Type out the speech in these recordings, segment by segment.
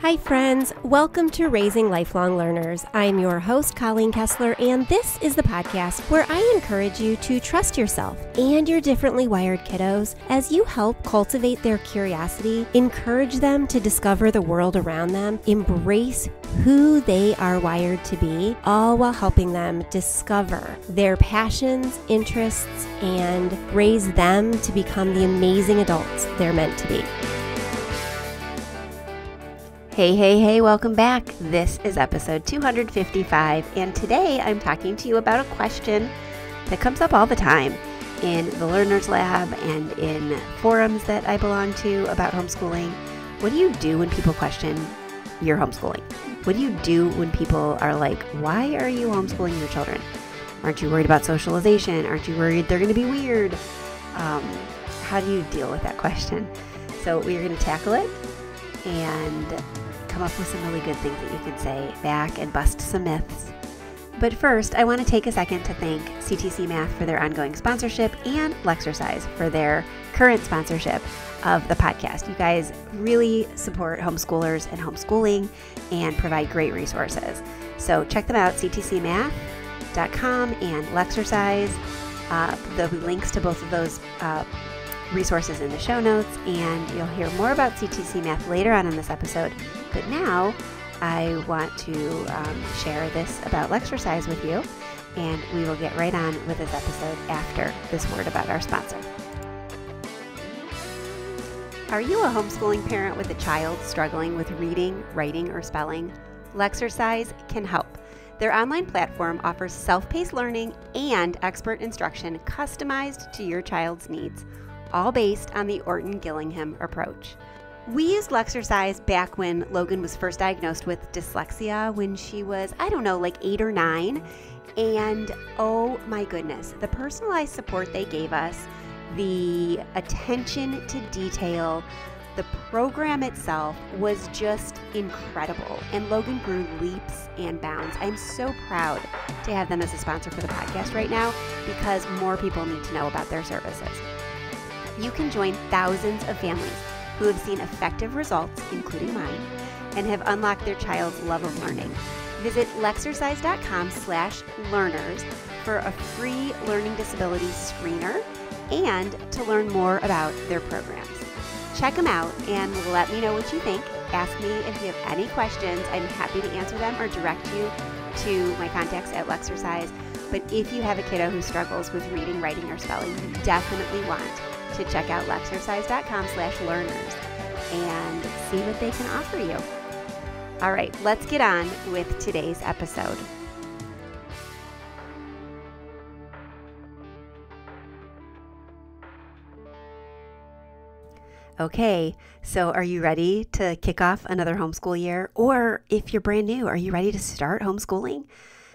Hi friends, welcome to Raising Lifelong Learners. I'm your host, Colleen Kessler, and this is the podcast where I encourage you to trust yourself and your differently wired kiddos as you help cultivate their curiosity, encourage them to discover the world around them, embrace who they are wired to be, all while helping them discover their passions, interests, and raise them to become the amazing adults they're meant to be. Hey, welcome back. This is episode 255, and today I'm talking to you about a question that comes up all the time in the Learners Lab and in forums that I belong to about homeschooling. What do you do when people question your homeschooling? What do you do when people are like, why are you homeschooling your children? Aren't you worried about socialization? Aren't you worried they're going to be weird? How do you deal with that question? So we're going to tackle it and come up with some really good things that you can say back and bust some myths. But first, I want to take a second to thank CTC Math for their ongoing sponsorship and Lexercise for their current sponsorship of the podcast. You guys really support homeschoolers and homeschooling and provide great resources. So check them out, ctcmath.com and Lexercise. There'll be links to both of those resources in the show notes, and you'll hear more about CTC Math later on in this episode. But now I want to share this about Lexercise with you, and we will get right on with this episode after this word about our sponsor. Are you a homeschooling parent with a child struggling with reading, writing, or spelling? Lexercise can help. Their online platform offers self-paced learning and expert instruction customized to your child's needs, all based on the Orton-Gillingham approach. We used Lexercise back when Logan was first diagnosed with dyslexia when she was, 8 or 9. And oh my goodness, the personalized support they gave us, the attention to detail, the program itself was just incredible. And Logan grew leaps and bounds. I'm so proud to have them as a sponsor for the podcast right now because more people need to know about their services. You can join thousands of families who have seen effective results, including mine, and have unlocked their child's love of learning. Visit lexercise.com/learners for a free learning disability screener and to learn more about their programs. Check them out and let me know what you think. Ask me if you have any questions. I'm happy to answer them or direct you to my contacts at Lexercise. But if you have a kiddo who struggles with reading, writing, or spelling, you definitely want to check out lexercise.com/learners and see what they can offer you. All right, let's get on with today's episode. Okay, so are you ready to kick off another homeschool year? Or if you're brand new, are you ready to start homeschooling?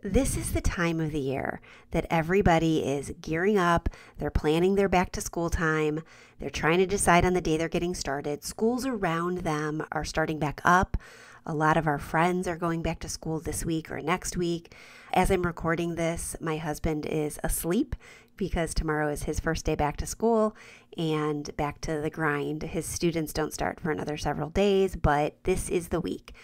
This is the time of the year that everybody is gearing up. They're planning their back to school time. They're trying to decide on the day they're getting started. Schools around them are starting back up. A lot of our friends are going back to school this week or next week. As I'm recording this, my husband is asleep because tomorrow is his first day back to school and back to the grind. His students don't start for another several days, but this is the week.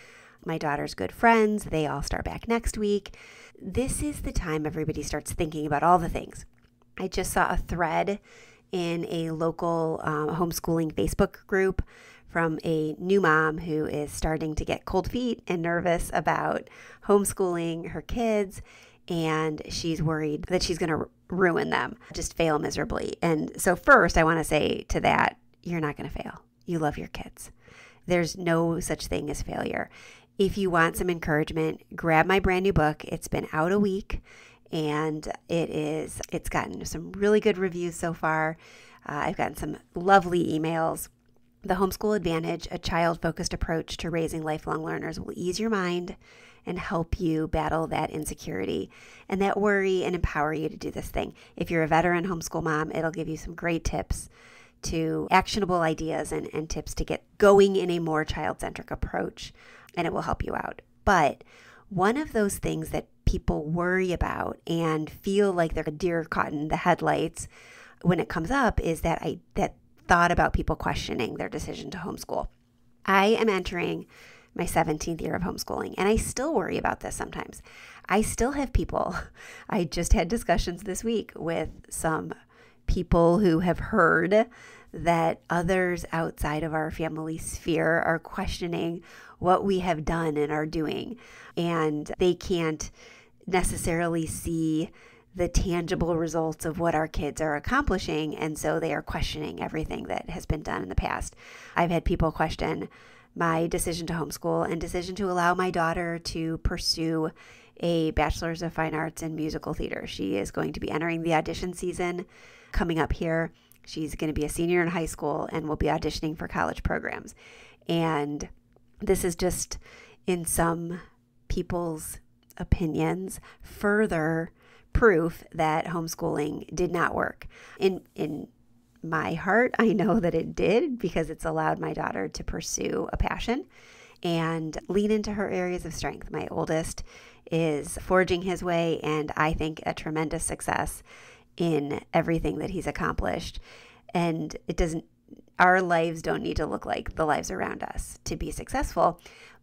My daughter's good friends, they all start back next week. This is the time everybody starts thinking about all the things. I just saw a thread in a local homeschooling Facebook group from a new mom who is starting to get cold feet and nervous about homeschooling her kids, and she's worried that she's going to ruin them, just fail miserably. And so first, I want to say to that, you're not going to fail. You love your kids. There's no such thing as failure. If you want some encouragement, grab my brand new book. It's been out a week, and it's gotten some really good reviews so far. I've gotten some lovely emails. The Homeschool Advantage, a child-focused approach to raising lifelong learners, will ease your mind and help you battle that insecurity and that worry and empower you to do this thing. If you're a veteran homeschool mom, it'll give you some great tips to actionable ideas and tips to get going in a more child-centric approach, and it will help you out. But one of those things that people worry about and feel like they're a deer caught in the headlights when it comes up is that thought about people questioning their decision to homeschool. I am entering my 17th year of homeschooling. And I still worry about this sometimes. I still have people. I just had discussions this week with some people who have heard that others outside of our family sphere are questioning what we have done and are doing. And they can't necessarily see the tangible results of what our kids are accomplishing. And so they are questioning everything that has been done in the past. I've had people question my decision to homeschool and decision to allow my daughter to pursue a Bachelor's of Fine Arts in musical theater. She is going to be entering the audition season coming up here. She's going to be a senior in high school and will be auditioning for college programs. And this is just, in some people's opinions, further proof that homeschooling did not work. In my heart, I know that it did, because it's allowed my daughter to pursue a passion and lean into her areas of strength. My oldest is forging his way, and I think a tremendous success in everything that he's accomplished. And our lives don't need to look like the lives around us to be successful.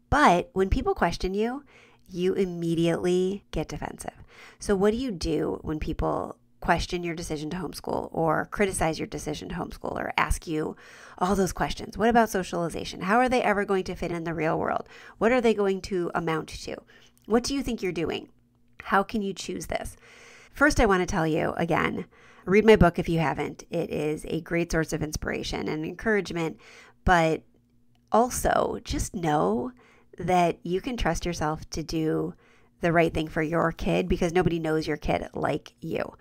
But when people question you, you immediately get defensive. So what do you do when people question your decision to homeschool or criticize your decision to homeschool or ask you all those questions? What about socialization? How are they ever going to fit in the real world? What are they going to amount to? What do you think you're doing? How can you choose this? First, I want to tell you again, read my book if you haven't. It is a great source of inspiration and encouragement, but also just know that you can trust yourself to do the right thing for your kid, because nobody knows your kid like you.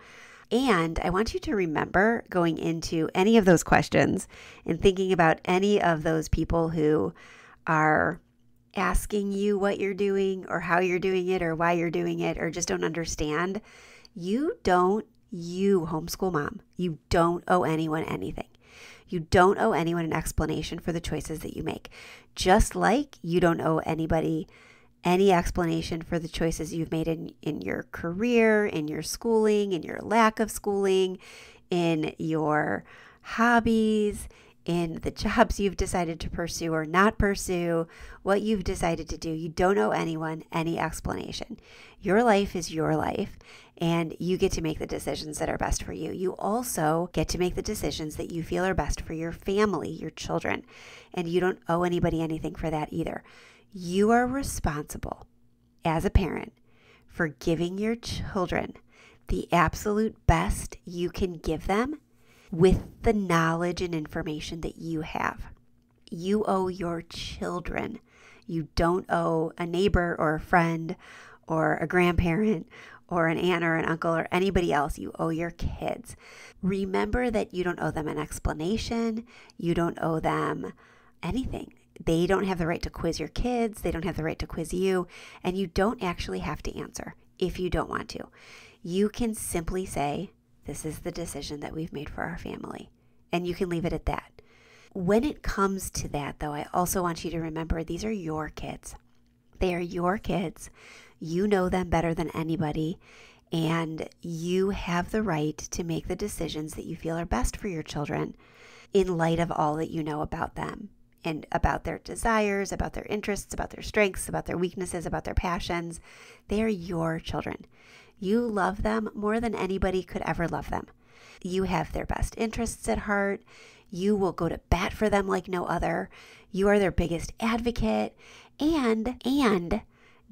And I want you to remember, going into any of those questions and thinking about any of those people who are asking you what you're doing or how you're doing it or why you're doing it or just don't understand, you homeschool mom, you don't owe anyone anything. You don't owe anyone an explanation for the choices that you make. Just like you don't owe anybody any explanation for the choices you've made in your career, in your schooling, in your lack of schooling, in your hobbies, in the jobs you've decided to pursue or not pursue, what you've decided to do. You don't owe anyone any explanation. Your life is your life, and you get to make the decisions that are best for you. You also get to make the decisions that you feel are best for your family, your children, and you don't owe anybody anything for that either. You are responsible as a parent for giving your children the absolute best you can give them with the knowledge and information that you have. You owe your children. You don't owe a neighbor or a friend or a grandparent or an aunt or an uncle or anybody else. You owe your kids. Remember that you don't owe them an explanation. You don't owe them anything. They don't have the right to quiz your kids. They don't have the right to quiz you. And you don't actually have to answer if you don't want to. You can simply say, this is the decision that we've made for our family. And you can leave it at that. When it comes to that, though, I also want you to remember these are your kids. They are your kids. You know them better than anybody. And you have the right to make the decisions that you feel are best for your children in light of all that you know about them and about their desires, about their interests, about their strengths, about their weaknesses, about their passions. They are your children. You love them more than anybody could ever love them. You have their best interests at heart. You will go to bat for them like no other. You are their biggest advocate. And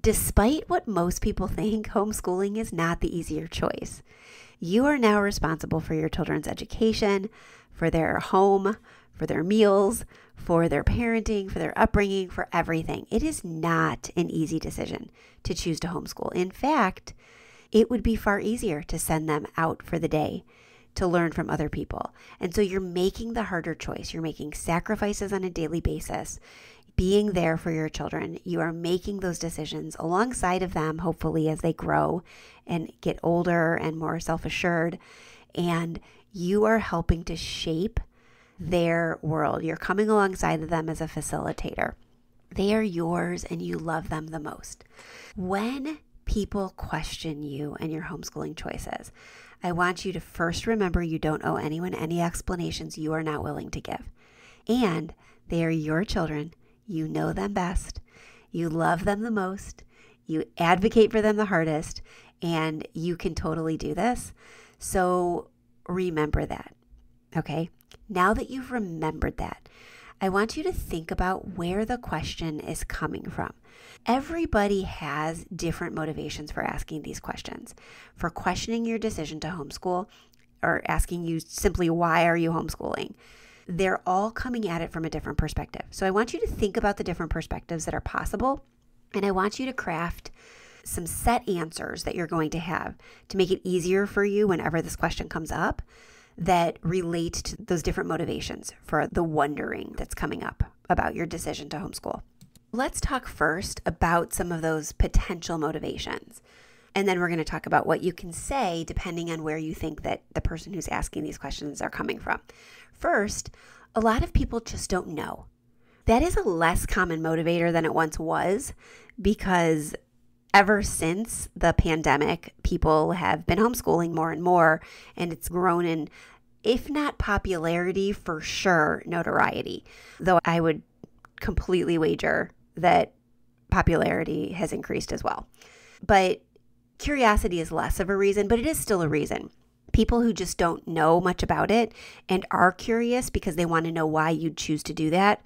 despite what most people think, homeschooling is not the easier choice. You are now responsible for your children's education, for their home, for their meals, for their parenting, for their upbringing, for everything. It is not an easy decision to choose to homeschool. In fact, it would be far easier to send them out for the day to learn from other people. And so you're making the harder choice. You're making sacrifices on a daily basis, being there for your children. You are making those decisions alongside of them, hopefully, as they grow and get older and more self-assured. And you are helping to shape their world. You're coming alongside of them as a facilitator. They are yours and you love them the most. When people question you and your homeschooling choices, I want you to first remember you don't owe anyone any explanations you are not willing to give. And they are your children. You know them best. You love them the most. You advocate for them the hardest, and you can totally do this. So remember that, okay? Now that you've remembered that, I want you to think about where the question is coming from. Everybody has different motivations for asking these questions, for questioning your decision to homeschool, or asking you simply, why are you homeschooling? They're all coming at it from a different perspective. So I want you to think about the different perspectives that are possible, and I want you to craft some set answers that you're going to have to make it easier for you whenever this question comes up that relate to those different motivations for the wondering that's coming up about your decision to homeschool. Let's talk first about some of those potential motivations. And then we're going to talk about what you can say depending on where you think that the person who's asking these questions are coming from. First, a lot of people just don't know. That is a less common motivator than it once was, because ever since the pandemic, people have been homeschooling more and more, and it's grown in, if not popularity, for sure notoriety. Though I would completely wager that popularity has increased as well. But curiosity is less of a reason, but it is still a reason. People who just don't know much about it and are curious because they want to know why you'd choose to do that,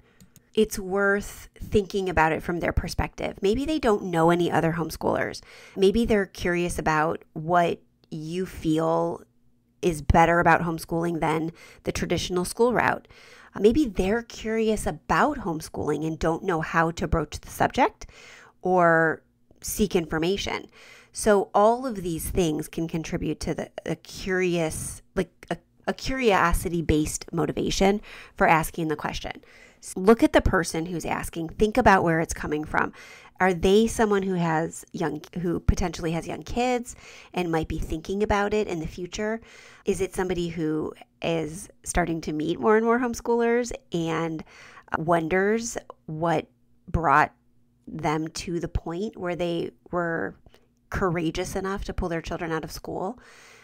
it's worth thinking about it from their perspective. Maybe they don't know any other homeschoolers. Maybe they're curious about what you feel is better about homeschooling than the traditional school route. Maybe they're curious about homeschooling and don't know how to broach the subject or seek information. So all of these things can contribute to a curiosity-based motivation for asking the question. So look at the person who's asking. Think about where it's coming from. Are they someone who potentially has young kids and might be thinking about it in the future? Is it somebody who is starting to meet more and more homeschoolers and wonders what brought them to the point where they were courageous enough to pull their children out of school?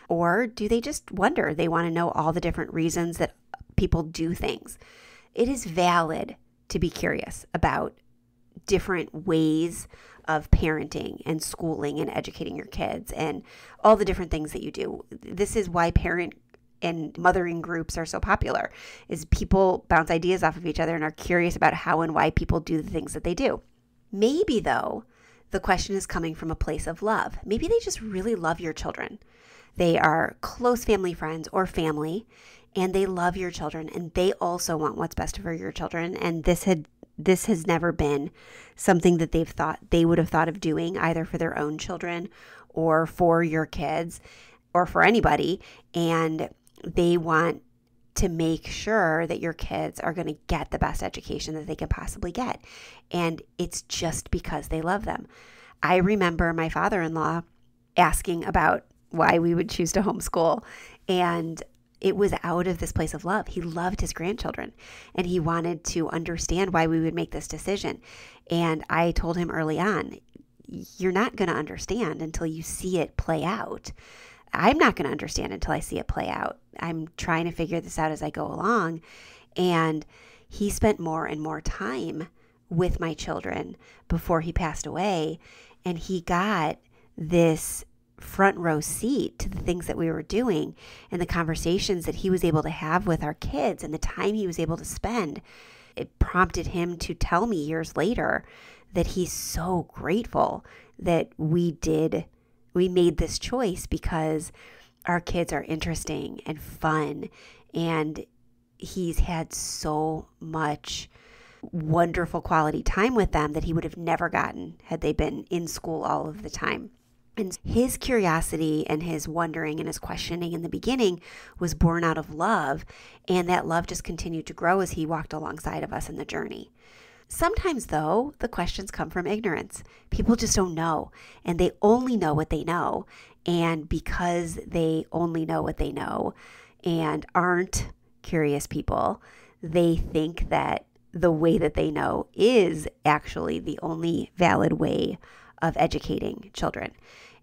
Or do they just wonder? They want to know all the different reasons that people do things. It is valid to be curious about different ways of parenting and schooling and educating your kids and all the different things that you do. This is why parent and mothering groups are so popular, is people bounce ideas off of each other and are curious about how and why people do the things that they do. Maybe, though, the question is coming from a place of love. Maybe they just really love your children. They are close family friends or family, and they love your children, and they also want what's best for your children. And this has never been something that they would have thought of doing, either for their own children or for your kids or for anybody. And they want to make sure that your kids are going to get the best education that they can possibly get. And it's just because they love them. I remember my father-in-law asking about why we would choose to homeschool, and it was out of this place of love. He loved his grandchildren, and he wanted to understand why we would make this decision. And I told him early on, you're not going to understand until you see it play out. I'm not going to understand until I see it play out. I'm trying to figure this out as I go along. And he spent more and more time with my children before he passed away. And he got this front row seat to the things that we were doing and the conversations that he was able to have with our kids and the time he was able to spend. It prompted him to tell me years later that he's so grateful that we made this choice because our kids are interesting and fun, and he's had so much wonderful quality time with them that he would have never gotten had they been in school all of the time. And his curiosity and his wondering and his questioning in the beginning was born out of love, and that love just continued to grow as he walked alongside of us in the journey. Sometimes, though, the questions come from ignorance. People just don't know, and they only know what they know. And because they only know what they know and aren't curious people, they think that the way that they know is actually the only valid way of educating children.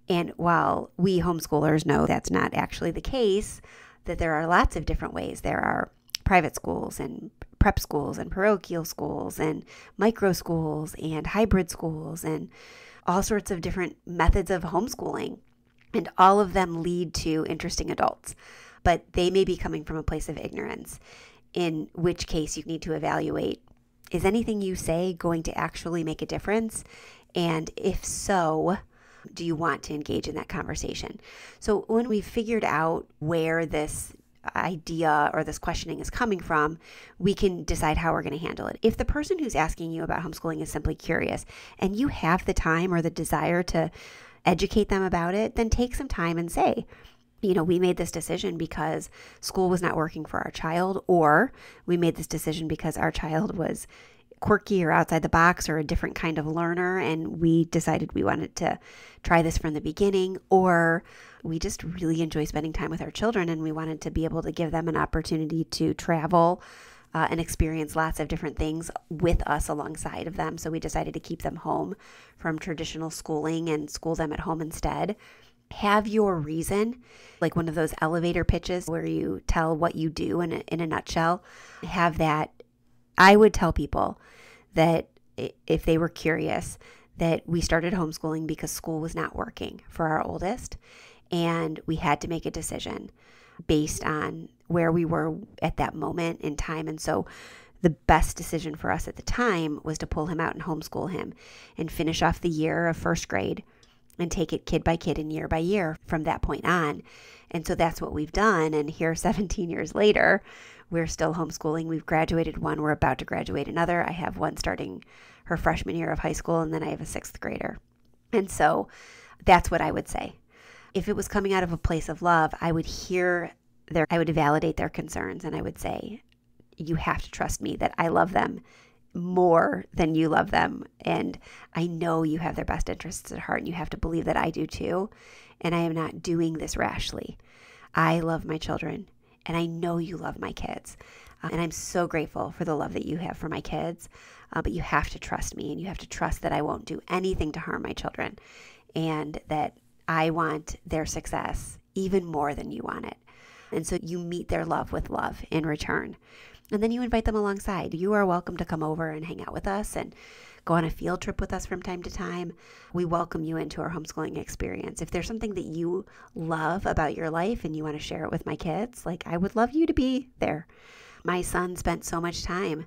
And while we homeschoolers know that's not actually the case, that there are lots of different ways. There are private schools and prep schools and parochial schools and micro schools and hybrid schools and all sorts of different methods of homeschooling. And all of them lead to interesting adults, but they may be coming from a place of ignorance, in which case you need to evaluate, is anything you say going to actually make a difference? And if so, do you want to engage in that conversation? So when we've figured out where this idea or this questioning is coming from, we can decide how we're going to handle it. If the person who's asking you about homeschooling is simply curious and you have the time or the desire to educate them about it, then take some time and say, we made this decision because school was not working for our child, or we made this decision because our child was quirky or outside the box or a different kind of learner, and we decided we wanted to try this from the beginning, or we just really enjoy spending time with our children and we wanted to be able to give them an opportunity to travel and experience lots of different things with us alongside of them. So we decided to keep them home from traditional schooling and school them at home instead. Have your reason, like one of those elevator pitches where you tell what you do in a nutshell. Have that. I would tell people that if they were curious, that we started homeschooling because school was not working for our oldest, and we had to make a decision based on where we were at that moment in time. And so the best decision for us at the time was to pull him out and homeschool him and finish off the year of first grade and take it kid by kid and year by year from that point on. And so that's what we've done. And here, 17 years later, we're still homeschooling. We've graduated one. We're about to graduate another. I have one starting her freshman year of high school, and then I have a 6th grader. And so that's what I would say. If it was coming out of a place of love, I would I would validate their concerns, and I would say, you have to trust me that I love them more than you love them. And I know you have their best interests at heart, and you have to believe that I do too. And I am not doing this rashly. I love my children, and I know you love my kids. And I'm so grateful for the love that you have for my kids. But you have to trust me, and you have to trust that I won't do anything to harm my children, and that I want their success even more than you want it. And so you meet their love with love in return. And then you invite them alongside. You are welcome to come over and hang out with us and go on a field trip with us from time to time. We welcome you into our homeschooling experience. If there's something that you love about your life and you want to share it with my kids, I would love you to be there. My son spent so much time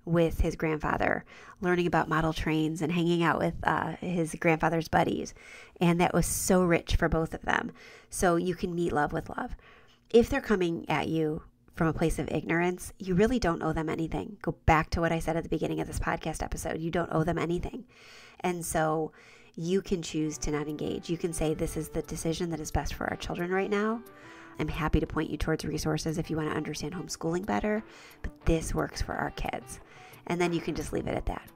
with his grandfather, learning about model trains and hanging out with his grandfather's buddies. And that was so rich for both of them. So you can meet love with love. If they're coming at you from a place of ignorance, you really don't owe them anything. Go back to what I said at the beginning of this podcast episode. You don't owe them anything. And so you can choose to not engage. You can say, this is the decision that is best for our children right now. I'm happy to point you towards resources if you want to understand homeschooling better, but this works for our kids. And then you can just leave it at that.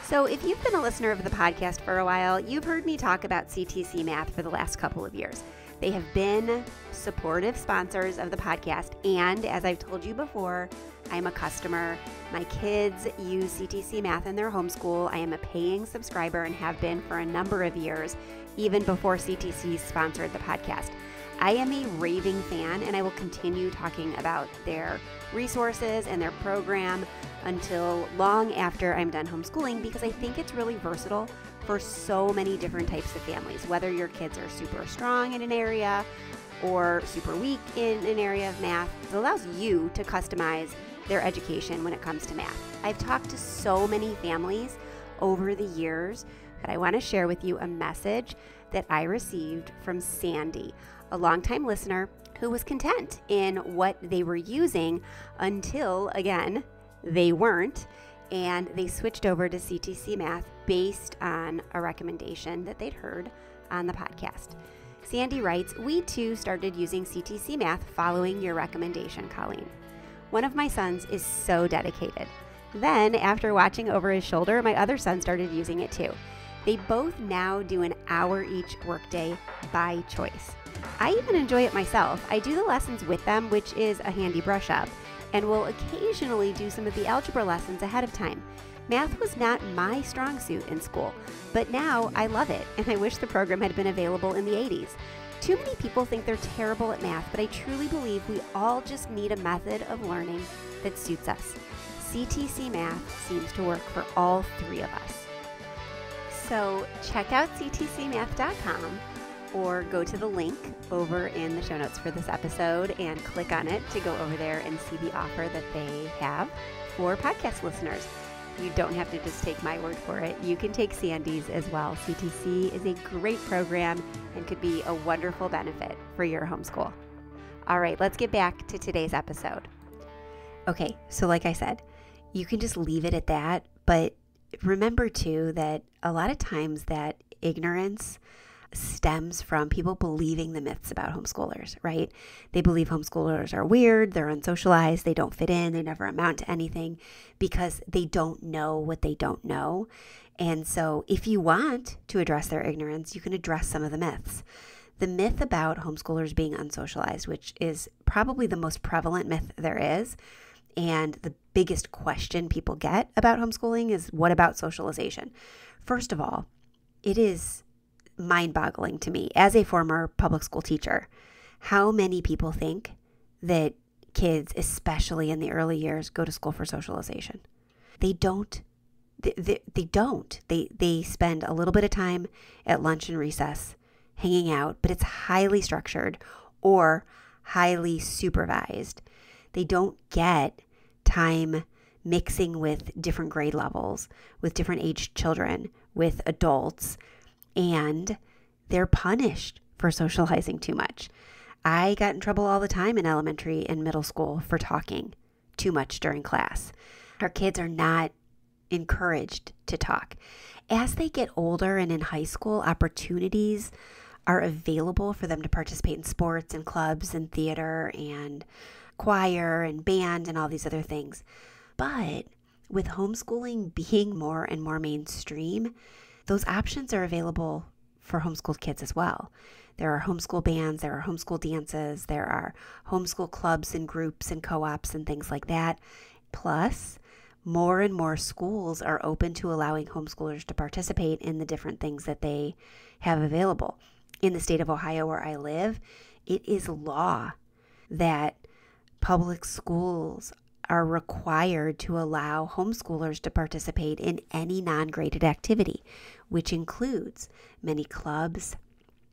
So if you've been a listener of the podcast for a while, you've heard me talk about CTC Math for the last couple of years. They have been supportive sponsors of the podcast. And as I've told you before, I'm a customer. My kids use CTC Math in their homeschool. I am a paying subscriber and have been for a number of years, even before CTC sponsored the podcast. I am a raving fan, and I will continue talking about their resources and their program until long after I'm done homeschooling, because I think it's really versatile for so many different types of families, whether your kids are super strong in an area or super weak in an area of math. It allows you to customize their education when it comes to math. I've talked to so many families over the years that I want to share with you a message that I received from Sandy, a longtime listener who was content in what they were using until, again, they weren't, and they switched over to CTC Math based on a recommendation that they'd heard on the podcast. Sandy writes, "We too started using CTC Math following your recommendation, Colleen. One of my sons is so dedicated. Then, after watching over his shoulder, my other son started using it too. They both now do an hour each workday by choice. I even enjoy it myself. I do the lessons with them, which is a handy brush up, and will occasionally do some of the algebra lessons ahead of time. Math was not my strong suit in school, but now I love it, and I wish the program had been available in the 80s. Too many people think they're terrible at math, but I truly believe we all just need a method of learning that suits us. CTC Math seems to work for all three of us. So check out ctcmath.com or go to the link over in the show notes for this episode and click on it to go over there and see the offer that they have for podcast listeners. You don't have to just take my word for it. You can take Sandy's as well. CTC is a great program and could be a wonderful benefit for your homeschool. All right, let's get back to today's episode. Okay, so like I said, you can just leave it at that, but remember too that a lot of times that ignorance stems from people believing the myths about homeschoolers, right? They believe homeschoolers are weird, they're unsocialized, they don't fit in, they never amount to anything because they don't know what they don't know. And so if you want to address their ignorance, you can address some of the myths. The myth about homeschoolers being unsocialized, which is probably the most prevalent myth there is, and the biggest question people get about homeschooling is, what about socialization? First of all, it is mind-boggling to me as a former public school teacher how many people think that kids, especially in the early years, go to school for socialization. They don't. They don't. They spend a little bit of time at lunch and recess hanging out, but it's highly structured or highly supervised. They don't get time mixing with different grade levels, with different aged children, with adults, and they're punished for socializing too much. I got in trouble all the time in elementary and middle school for talking too much during class. Our kids are not encouraged to talk. As they get older and in high school, opportunities are available for them to participate in sports and clubs and theater and choir and band and all these other things. But with homeschooling being more and more mainstream, those options are available for homeschooled kids as well. There are homeschool bands, there are homeschool dances, there are homeschool clubs and groups and co-ops and things like that. Plus, more and more schools are open to allowing homeschoolers to participate in the different things that they have available. In the state of Ohio where I live, it is law that public schools are required to allow homeschoolers to participate in any non-graded activity, which includes many clubs.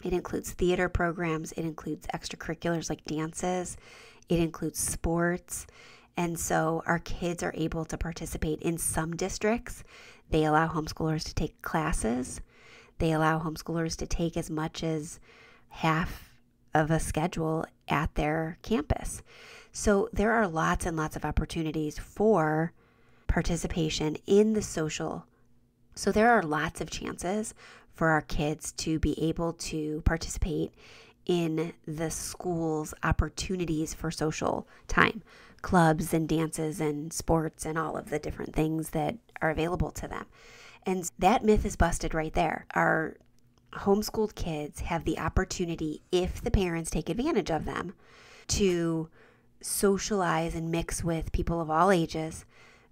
It includes theater programs. It includes extracurriculars like dances. It includes sports. And so our kids are able to participate in some districts. They allow homeschoolers to take classes. They allow homeschoolers to take as much as half of a schedule at their campus. So there are lots and lots of opportunities for participation in the social. So there are lots of chances for our kids to be able to participate in the school's opportunities for social time, clubs and dances and sports and all of the different things that are available to them. And that myth is busted right there. Our homeschooled kids have the opportunity, if the parents take advantage of them, to socialize and mix with people of all ages,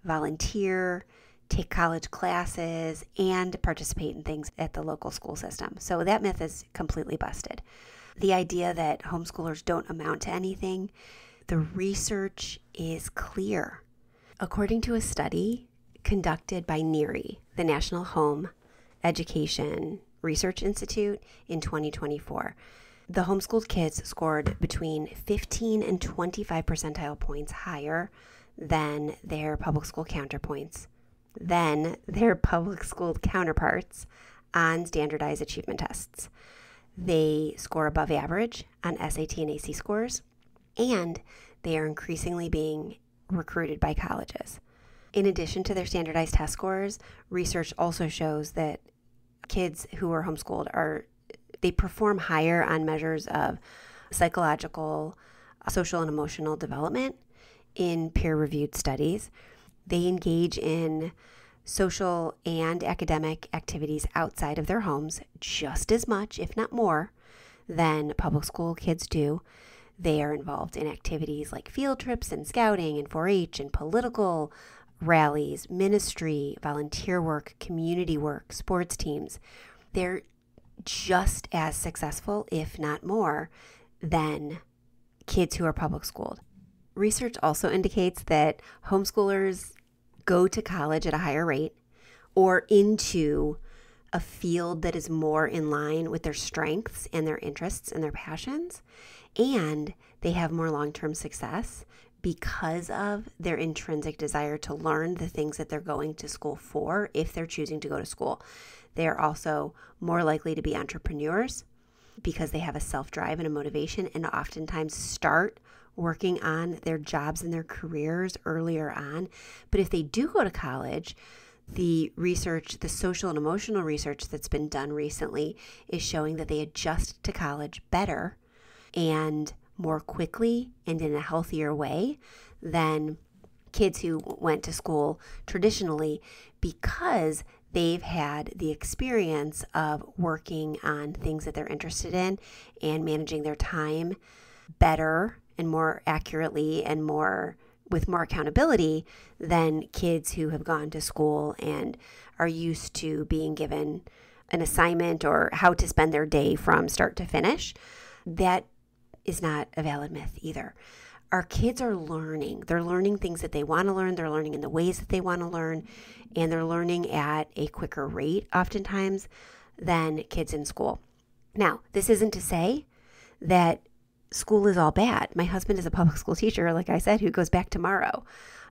volunteer, take college classes, and participate in things at the local school system. So that myth is completely busted. The idea that homeschoolers don't amount to anything, the research is clear. According to a study conducted by NERI, the National Home Education Research Institute, in 2024, the homeschooled kids scored between 15 and 25 percentile points higher than their public school counterparts on standardized achievement tests. They score above average on SAT and AC scores, and they are increasingly being recruited by colleges. In addition to their standardized test scores, research also shows that kids who are homeschooled they perform higher on measures of psychological, social, and emotional development in peer-reviewed studies. They engage in social and academic activities outside of their homes just as much, if not more, than public school kids do. They are involved in activities like field trips and scouting and 4-H and political rallies, ministry, volunteer work, community work, sports teams. They're just as successful, if not more, than kids who are public schooled. Research also indicates that homeschoolers go to college at a higher rate or into a field that is more in line with their strengths and their interests and their passions, and they have more long-term success because of their intrinsic desire to learn the things that they're going to school for if they're choosing to go to school. They are also more likely to be entrepreneurs because they have a self-drive and a motivation, and oftentimes start working on their jobs and their careers earlier on. But if they do go to college, the research, the social and emotional research that's been done recently is showing that they adjust to college better and more quickly and in a healthier way than kids who went to school traditionally, because they've had the experience of working on things that they're interested in and managing their time better and more accurately and with more accountability than kids who have gone to school and are used to being given an assignment or how to spend their day from start to finish. That is not a valid myth either. Our kids are learning. They're learning things that they want to learn. They're learning in the ways that they want to learn, and they're learning at a quicker rate oftentimes than kids in school. Now, this isn't to say that school is all bad. My husband is a public school teacher, like I said, who goes back tomorrow.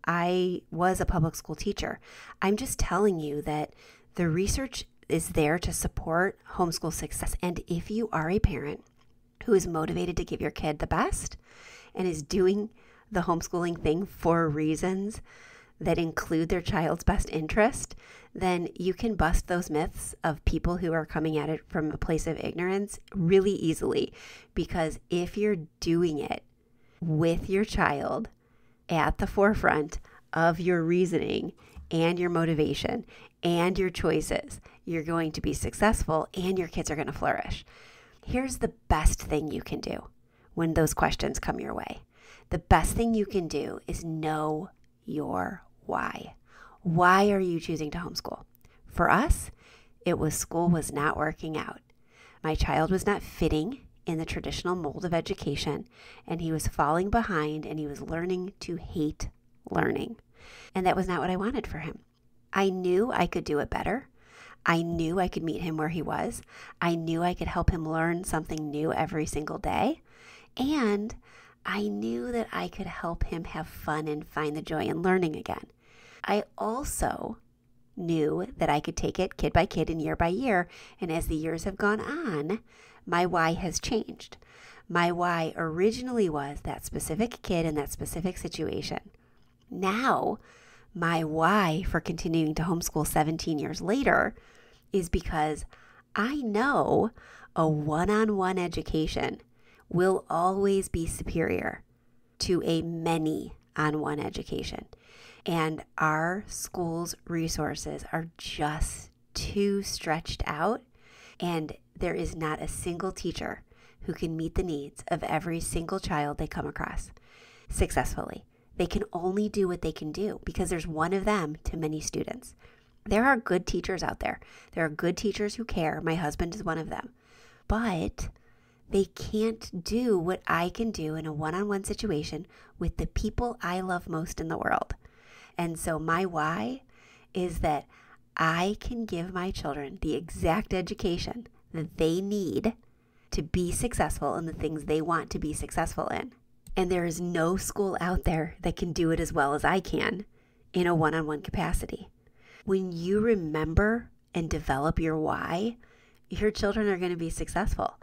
I was a public school teacher. I'm just telling you that the research is there to support homeschool success. And if you are a parent who is motivated to give your kid the best and is doing the homeschooling thing for reasons that include their child's best interest, then you can bust those myths of people who are coming at it from a place of ignorance really easily. Because if you're doing it with your child at the forefront of your reasoning and your motivation and your choices, you're going to be successful and your kids are going to flourish. Here's the best thing you can do when those questions come your way. The best thing you can do is know your why. Why are you choosing to homeschool? For us, it was school was not working out. My child was not fitting in the traditional mold of education, and he was falling behind, and he was learning to hate learning. And that was not what I wanted for him. I knew I could do it better. I knew I could meet him where he was. I knew I could help him learn something new every single day. And I knew that I could help him have fun and find the joy in learning again. I also knew that I could take it kid by kid and year by year. And as the years have gone on, my why has changed. My why originally was that specific kid in that specific situation. Now, my why for continuing to homeschool 17 years later is because I know a one-on-one education will always be superior to a many-on-one education. And our school's resources are just too stretched out, and there is not a single teacher who can meet the needs of every single child they come across successfully. They can only do what they can do because there's one of them to many students. There are good teachers out there. There are good teachers who care. My husband is one of them. But they can't do what I can do in a one-on-one situation with the people I love most in the world. And so my why is that I can give my children the exact education that they need to be successful in the things they want to be successful in. And there is no school out there that can do it as well as I can in a one-on-one capacity. When you remember and develop your why, your children are going to be successful.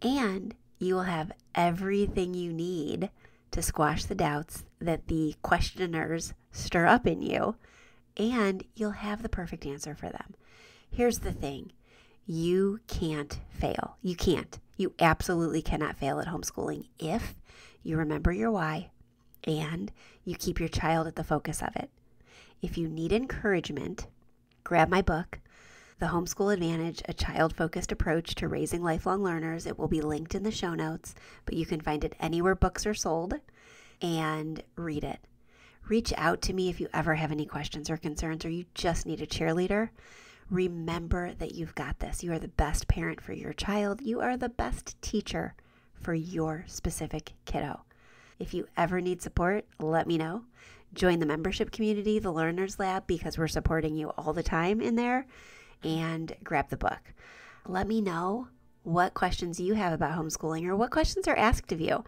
And you will have everything you need to squash the doubts that the questioners stir up in you, and you'll have the perfect answer for them. Here's the thing. You can't fail. You can't. You absolutely cannot fail at homeschooling if you remember your why and you keep your child at the focus of it. If you need encouragement, grab my book, The Homeschool Advantage, A Child-Focused Approach to Raising Lifelong Learners. It will be linked in the show notes, but you can find it anywhere books are sold, and read it. Reach out to me if you ever have any questions or concerns, or you just need a cheerleader. Remember that you've got this. You are the best parent for your child. You are the best teacher for your specific kiddo. If you ever need support, let me know. Join the membership community, the Learners Lab, because we're supporting you all the time in there, and grab the book. Let me know what questions you have about homeschooling or what questions are asked of you.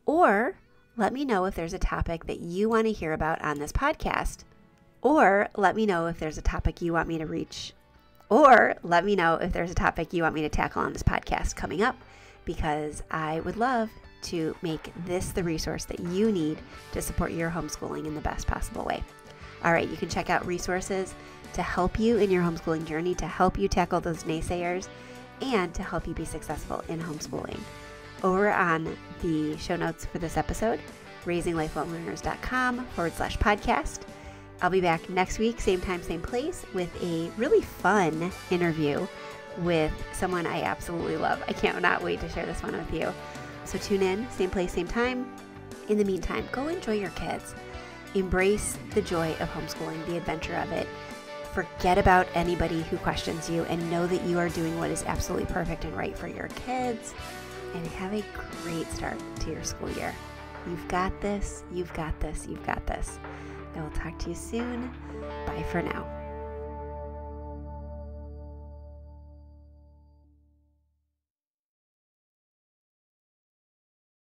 Or let me know if there's a topic that you want to hear about on this podcast. Or let me know if there's a topic you want me to reach. Or let me know if there's a topic you want me to tackle on this podcast coming up, because I would love to make this the resource that you need to support your homeschooling in the best possible way. All right, you can check out resources to help you in your homeschooling journey, to help you tackle those naysayers, and to help you be successful in homeschooling. Over on the show notes for this episode, raisinglifelonglearners.com/podcast. I'll be back next week, same time, same place, with a really fun interview with someone I absolutely love. I cannot wait to share this one with you. So tune in, same place, same time. In the meantime, go enjoy your kids. Embrace the joy of homeschooling, the adventure of it. Forget about anybody who questions you and know that you are doing what is absolutely perfect and right for your kids. And have a great start to your school year. You've got this, you've got this, you've got this. I will talk to you soon. Bye for now.